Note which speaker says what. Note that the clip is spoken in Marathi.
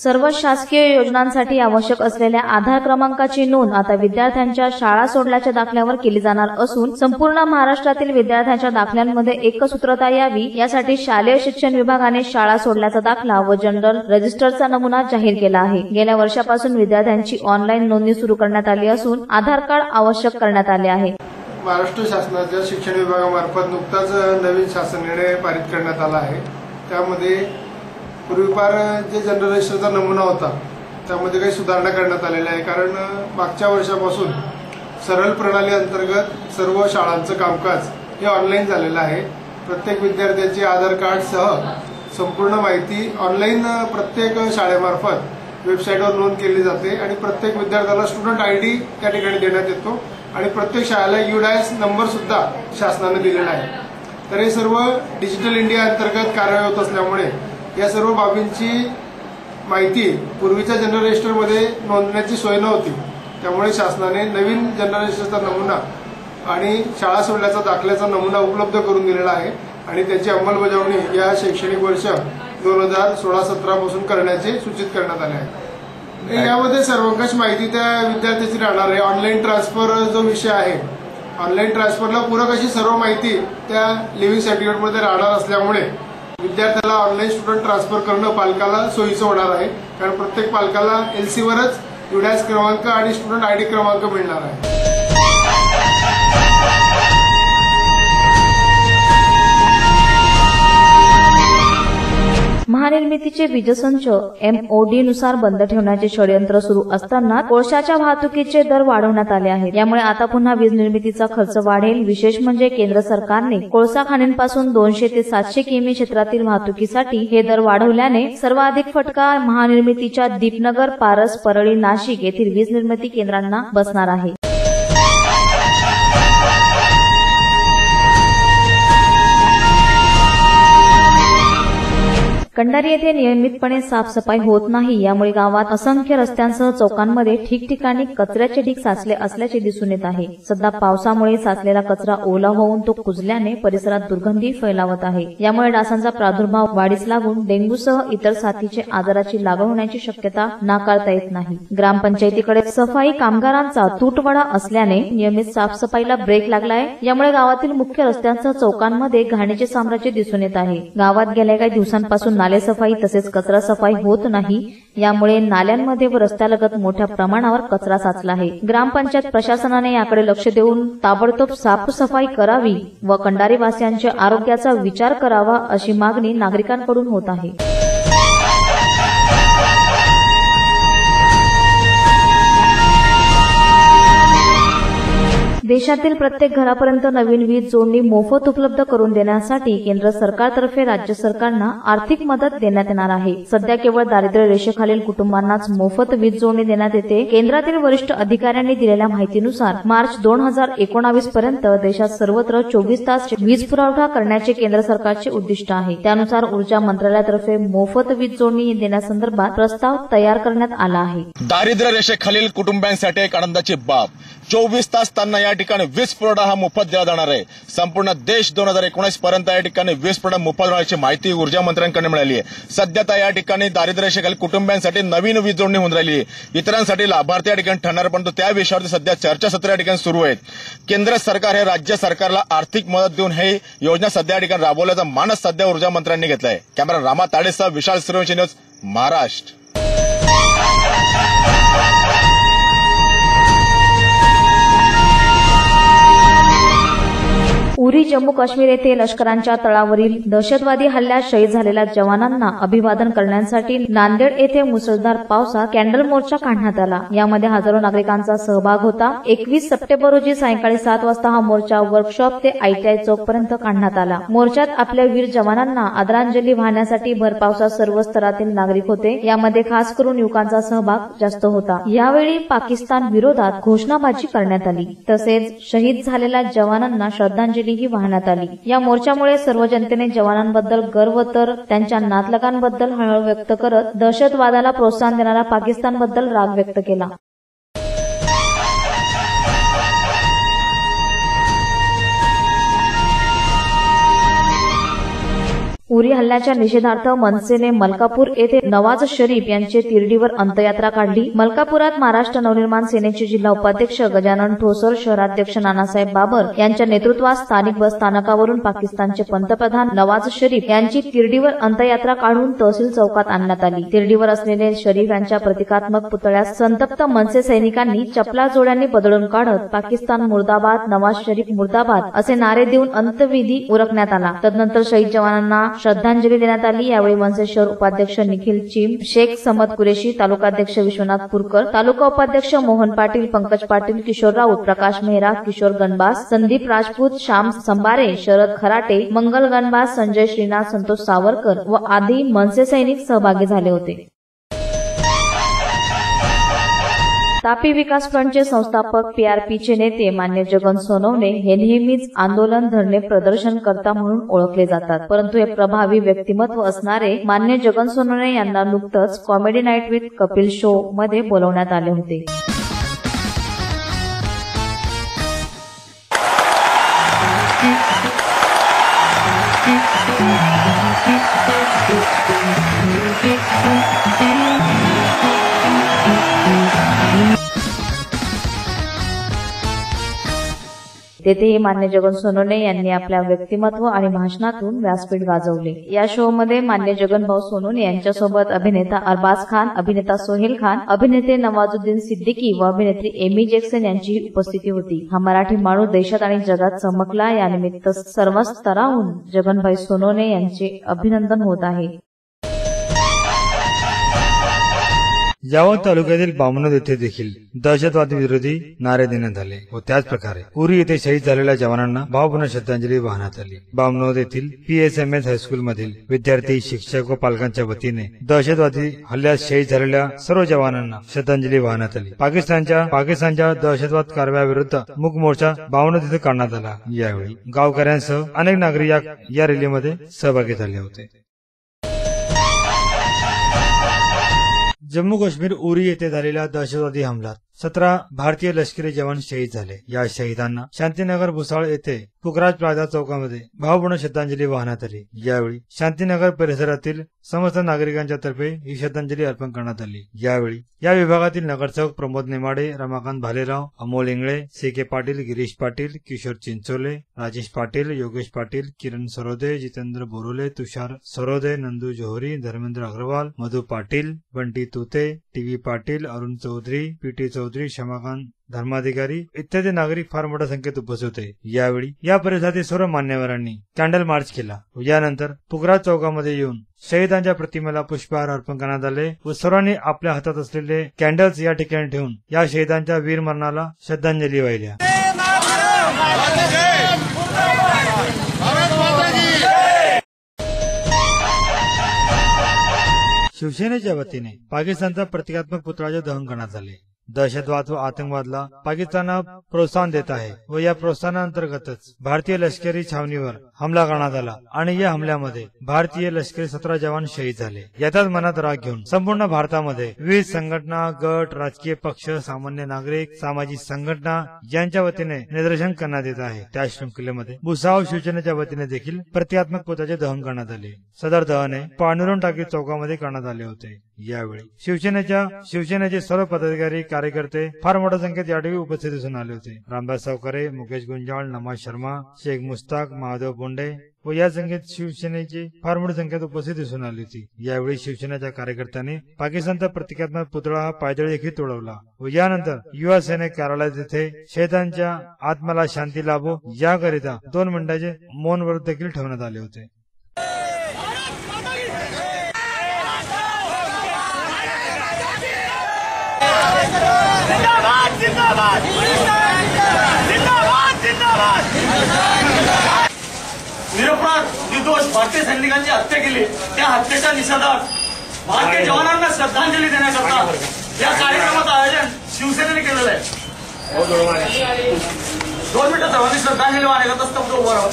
Speaker 1: सर्व शासकीय योजनांसाठी आवश्यक असलेल्या आधार क्रमांकाची नोंद आता विद्यार्थ्यांच्या शाळा सोडल्याच्या दाखल्यावर केली जाणार असून संपूर्ण महाराष्ट्रातील विद्यार्थ्यांच्या दाखल्यांमध्ये एकसूत्रता यावी यासाठी शालेय शिक्षण विभागाने शाळा सोडल्याचा दाखला व जनरल रजिस्टरचा नमुना जाहीर केला आहे। गेल्या वर्षापासून विद्यार्थ्यांची ऑनलाईन नोंदणी सुरू करण्यात आली असून आधार कार्ड आवश्यक करण्यात आले आहे।
Speaker 2: महाराष्ट्र शासनाच्या शिक्षण विभागामार्फत नुकताच नवीन शासन निर्णय पारित करण्यात आला आहे। त्यामध्ये पूर्वीपार जे जनरल रजिस्टरचा नमुना होता त्यामध्ये काही सुधारणा करण्यात आलेल्या आहे। कारण मागच्या वर्षापासून सरळ प्रणाली अंतर्गत सर्व शाळांचं कामकाज हे ऑनलाईन झालेलं आहे। प्रत्येक विद्यार्थ्याची आधार कार्ड सह संपूर्ण माहिती ऑनलाईन प्रत्येक शाळेमार्फत वेबसाईटवर नोंद केली जाते आणि प्रत्येक विद्यार्थ्याला स्टुडंट आयडी त्या ठिकाणी देण्यात येतो आणि प्रत्येक शाळेला UDAS नंबर सुद्धा शासनाने दिलेला आहे। तर हे सर्व डिजिटल इंडिया अंतर्गत कार्यरत होत असल्यामुळे या सर्व बाबींची माहिती पूर्वीच्या जनरल रजिस्टरमध्ये नोंदण्याची सोय नव्हती। त्यामुळे शासनाने नवीन जनरल रजिस्टरचा नमुना आणि शाळा सोडल्याचा दाखल्याचा नमुना उपलब्ध करून दिलेला आहे आणि त्याची अंमलबजावणी या शैक्षणिक वर्ष 2016-17 पासून करण्याचे सूचित करण्यात आले आहे। यामध्ये सर्वंकष माहिती त्या विद्यार्थ्याची राहणार आहे। ऑनलाईन ट्रान्सफर जो विषय आहे, ऑनलाईन ट्रान्सफरला पूरक अशी सर्व माहिती त्या लिव्हिंग सर्टिफिकेटमध्ये राहणार असल्यामुळे विद्यार्थ्याला ऑनलाईन स्टुडंट ट्रान्सफर करणं पालकाला सोयीचं होणार आहे। कारण प्रत्येक पालकाला LC वरच UDAS क्रमांक आणि स्टुडंट आयडी क्रमांक मिळणार आहे।
Speaker 1: महानिर्मितीचे वीजसंच MOD नुसार बंद ठेवण्याचे षडयंत्र सुरू असताना कोळशाच्या वाहतुकीचे दर वाढवण्यात आले आहेत। यामुळे आता पुन्हा वीज निर्मितीचा खर्च वाढेल। विशेष म्हणजे केंद्र सरकारने कोळसा खाणींपासून 200 ते 700 किमी क्षेत्रातील वाहतुकीसाठी हे दर वाढवल्याने सर्वाधिक फटका महानिर्मितीच्या दीपनगर, पारस, परळी, नाशिक येथील वीज निर्मिती केंद्रांना बसणार आहे। कंडारी येथे नियमितपणे साफसफाई होत नाही, यामुळे गावात असंख्य रस्त्यांसह चौकांमध्ये ठिकठिकाणी कचऱ्याचे ढीग साचले असल्याचे दिसून येत आहे। सध्या पावसामुळे साचलेला कचरा ओला होऊन तो कुजल्याने परिसरात दुर्गंधी फैलावत आहे। यामुळे डासांचा प्रादुर्भाव वाढीस लागून डेंग्यूसह इतर साथीचे आजाराची लागण होण्याची शक्यता नाकारता येत नाही। ग्रामपंचायतीकडे सफाई कामगारांचा तुटवडा असल्याने नियमित साफसफाईला ब्रेक लागलाय। यामुळे गावातील मुख्य रस्त्यांसह चौकांमध्ये घाणीचे साम्राज्य दिसून येत आहे। गावात गेल्या काही दिवसांपासून नाले सफाई तसेच कचरा सफाई होत नाही, यामुळे नाल्यांमध्ये व रस्त्यालगत मोठ्या प्रमाणावर कचरा साचला आहे। ग्रामपंचायत प्रशासनाने याकडे लक्ष देऊन ताबडतोब साफसफाई करावी व कंडारीवासियांच्या आरोग्याचा विचार करावा अशी मागणी नागरिकांकडून होत आहे। देशातील प्रत्येक घरापर्यंत नवीन वीज जोडणी मोफत उपलब्ध करून देण्यासाठी केंद्र सरकारतर्फे राज्य सरकारना आर्थिक मदत देण्यात येणार आहे। सध्या केवळ दारिद्र्य रेषेखालील कुटुंबांनाच मोफत वीज जोडणी देण्यात येते। केंद्रातील वरिष्ठ अधिकाऱ्यांनी दिलेल्या माहितीनुसार मार्च 2019 पर्यंत देशात सर्वत्र 24 तास वीज पुरवठा करण्याचे केंद्र सरकारचे उद्दिष्ट आहे। त्यानुसार ऊर्जा मंत्रालयातर्फे मोफत वीज जोडणी देण्यासंदर्भात प्रस्ताव तयार करण्यात आला आहे।
Speaker 3: दारिद्र्य रेषेखालील कुटुंबांसाठी एक आनंदाची बाब, 24 तास त्यांना या ठिकाणी वीज पुरवठा हा मोफत दिला जाणार आहे। संपूर्ण देश 2019 पर्यंत या ठिकाणी वीज पुरवठा मोफत होण्याची माहिती ऊर्जा मंत्र्यांकडून मिळाली आहे। सध्या तर या ठिकाणी दारिद्र्य रेषेखालील कुटुंबांसाठी नवीन वीज जोडणी होऊन राहिली आहे। इतरांसाठी लाभार्थी या ठिकाणी ठरणार, परंतु त्या विषयावर सध्या चर्चासत्र या ठिकाणी सुरू आहेत। केंद्र सरकार हे राज्य सरकारला आर्थिक मदत देऊन ही योजना सध्या या ठिकाणी राबवल्याचा मानस सध्या ऊर्जा मंत्र्यांनी घेतलाय। कॅमेरा रामा ताडेसह विशाल सूर्यवंशी न्यूज, महाराष्ट्र।
Speaker 1: उरी, जम्मू काश्मीर येथे लष्कराच्या तळावरील दहशतवादी हल्ल्यात शहीद झालेल्या जवानांना अभिवादन करण्यासाठी नांदेड येथे मुसळधार पावसात कॅन्डल मोर्चा काढण्यात आला। यामध्ये हजारो नागरिकांचा सहभाग होता। 21 सप्टेंबर रोजी सायंकाळी 7 वाजता हा मोर्चा वर्कशॉप ते ITI चौक पर्यंत काढण्यात आला। मोर्चात आपल्या वीर जवानांना आदरांजली वाहण्यासाठी भरपावसात सर्व स्तरातील नागरिक होते। यामध्ये खास करून युवकांचा सहभाग जास्त होता। यावेळी पाकिस्तान विरोधात घोषणाबाजी करण्यात आली, तसेच शहीद झालेल्या जवानांना श्रद्धांजली वाहण्यात आली। या मोर्चामुळे सर्व जनतेने जवानांबद्दल गर्व तर त्यांच्या नातलगांबद्दल हळहळ व्यक्त करत दहशतवादाला प्रोत्साहन देणारा पाकिस्तानबद्दल राग व्यक्त केला। उरी हल्ल्याच्या निषेधार्थ मनसेने मलकापूर येथे नवाज शरीफ यांचे तिरडीवर अंत्ययात्रा काढली. मलकापुरात महाराष्ट्र नवनिर्माण सेनेचे जिल्हा उपाध्यक्ष गजानन ठोसर, शहराध्यक्ष नानासाहेब बाबर यांच्या नेतृत्वात स्थानिक बस स्थानकावरून पाकिस्तानचे पंतप्रधान नवाज शरीफ यांची तिरडीवर अंत्ययात्रा काढून तहसील चौकात आणण्यात आली. तिरडीवर असलेले शरीफ यांच्या प्रतिकात्मक पुतळ्यास संतप्त मनसे सैनिकांनी चपला जोड्यांनी बदलून काढत पाकिस्तान मुर्दाबाद, नवाज शरीफ मुर्दाबाद असे नारे देऊन अंत्यविधी उरकण्यात आला. तदनंतर शहीद जवानांना श्रद्धांजली देण्यात आली. यावेळी मनसे शहर उपाध्यक्ष निखिल चिम, शेख समद कुरेशी, तालुकाध्यक्ष विश्वनाथ पुरकर, तालुका उपाध्यक्ष मोहन पाटील, पंकज पाटील, किशोर राऊत, प्रकाश मेहरा, किशोर गणबास, संदीप राजपूत, श्याम संबारे, शरद खराटे, मंगल गणबास, संजय श्रीनाथ, संतोष सावरकर व आदी मनसे सैनिक सहभागी झाले होते. तापी विकास फ्रंटचे संस्थापक पीआरपीचे नेते मान्य जगन सोनवणे हे नेहमीच आंदोलन, धरणे, प्रदर्शनकर्ता म्हणून ओळखले जातात. परंतु हे प्रभावी व्यक्तिमत्व असणारे मान्य जगन सोनवणे यांना नुकतंच comedy night with Kapil show मध्ये बोलवण्यात आले होते. तेथेही मान्य जगन सोनवणे यांनी आपल्या व्यक्तिमत्व आणि भाषणातून व्यासपीठ गाजवले. या शो मध्ये मान्य जगनभाऊ सोनवणे यांच्यासोबत अभिनेता अरबाज खान, अभिनेता सोहेल खान, अभिनेते नवाजुद्दीन सिद्दीकी व अभिनेत्री एमी जॅक्सन यांची उपस्थिती होती. हा मराठी माणूस देशात आणि जगात चमकला. यानिमित्त सर्व स्तराहून जगनभाई सोनवणे यांचे अभिनंदन होत आहे.
Speaker 4: जावळ तालुक्यातील बामनोद येथे देखील दहशतवादी विरोधी नारे देण्यात आले व त्याच प्रकारे उरी येथे शहीद झालेल्या जवानांना भावपूर्ण श्रद्धांजली वाहण्यात आली. बामनोद येथील PSMS हायस्कूल मधील विद्यार्थी, शिक्षक व पालकांच्या वतीने दहशतवादी हल्ल्यात शहीद झालेल्या सर्व जवानांना श्रद्धांजली वाहण्यात आली. पाकिस्तानच्या दहशतवाद कारवायाविरुद्ध मूक मोर्चा बामनोद येथे काढण्यात आला. यावेळी गावकऱ्यांसह अनेक नागरिक या रॅलीमध्ये सहभागी झाले होते. जम्मू काश्मीर उरी येथे झालेल्या दहशतवादी हमल्यात 17 भारतीय लष्करी जवान शहीद झाले. या शहीदांना शांतीनगर भुसावळ येथे पुखराज प्लाझा चौकामध्ये भावपूर्ण श्रद्धांजली वाहण्यात आली. यावेळी शांतीनगर परिसरातील समस्त नागरिकांच्या तर्फे ही श्रद्धांजली अर्पण करण्यात आली. यावेळी या विभागातील नगरसेवक प्रमोद नेमाडे, रमाकांत भालेराव, अमोल इंगळे, CK पाटील, गिरीश पाटील, किशोर चिंचोले, राजेश पाटील, योगेश पाटील, किरण सरोदे, जितेंद्र बोरोले, तुषार सरोदे, नंदू जोहरी, धर्मेंद्र अग्रवाल, मधु पाटील, बंटी तुते, TV पाटील, अरुण चौधरी, PT चौधरी, शमाकांत धर्माधिकारी इत्यादी नागरिक फार मोठ्या संख्येत उपस्थित होते. यावेळी या परिसरातील सर्व मान्यवरांनी कॅन्डल मार्च केला. यानंतर पुखराज चौकामध्ये येऊन शहीदांच्या प्रतिमेला पुष्पहार अर्पण करण्यात आले व सर्वांनी आपल्या हातात असलेले कॅन्डल्स या ठिकाणी ठेवून या शहीदांच्या वीर मरणाला श्रद्धांजली वाहिल्या. शिवसेनेच्या वतीने पाकिस्तानचा प्रतिकात्मक पुतळ्याचे दहन करण्यात आले. दहशतवाद व आतंकवादला पाकिस्तान प्रोत्साहन देत आहे व या प्रोत्साहनाअंतर्गतच भारतीय लष्करी छावणीवर हमला करण्यात आला आणि या हमल्यामध्ये भारतीय लष्करी 17 जवान शहीद झाले. याचाच मनात राग घेऊन संपूर्ण भारतामध्ये विविध संघटना, गट, राजकीय पक्ष, सामान्य नागरिक, सामाजिक संघटना यांच्या वतीने निदर्शन करण्यात येत आहे. त्या शृंखलेमध्ये भुसावळ शिवसेनेच्या वतीने देखील प्रतिकात्मक पुतळ्याचे दहन करण्यात आले. सदर दहने पांडुरंग टाकी चौकामध्ये करण्यात आले होते. यावेळी शिवसेनेचे सर्व पदाधिकारी, कार्यकर्ते फार मोठ्या संख्येत यावेळी उपस्थित दिसून आले होते. रामदास सावकारे, मुकेश गुंजाळ, नमाज शर्मा, शेख मुस्ताक, महादेव बोंडे व या संख्येत शिवसेनेची फार मोठी संख्येत उपस्थित दिसून आली होती. यावेळी शिवसेनेच्या कार्यकर्त्यांनी पाकिस्तानचा प्रतिकात्मक पुतळा हा पायदळी देखील तोडवला व यानंतर युवा सैनिक कार्यालयात येथे शहीदांच्या आत्म्याला शांती लाभो याकरिता 2 मिनिटांचे मौन व्रत देखील ठेवण्यात आले होते.
Speaker 5: निरपराध निर्दोष भारतीय सैनिकांची हत्या केली, त्या हत्येच्या निषेधात भारतीय जवानांना श्रद्धांजली देण्याकरता या कार्यक्रमाचं आयोजन शिवसेनेने केलेलं आहे. 2 मिनिटं सर्वांनी श्रद्धांजली वाहण्याकरता स्तब्ध उभं राहावं.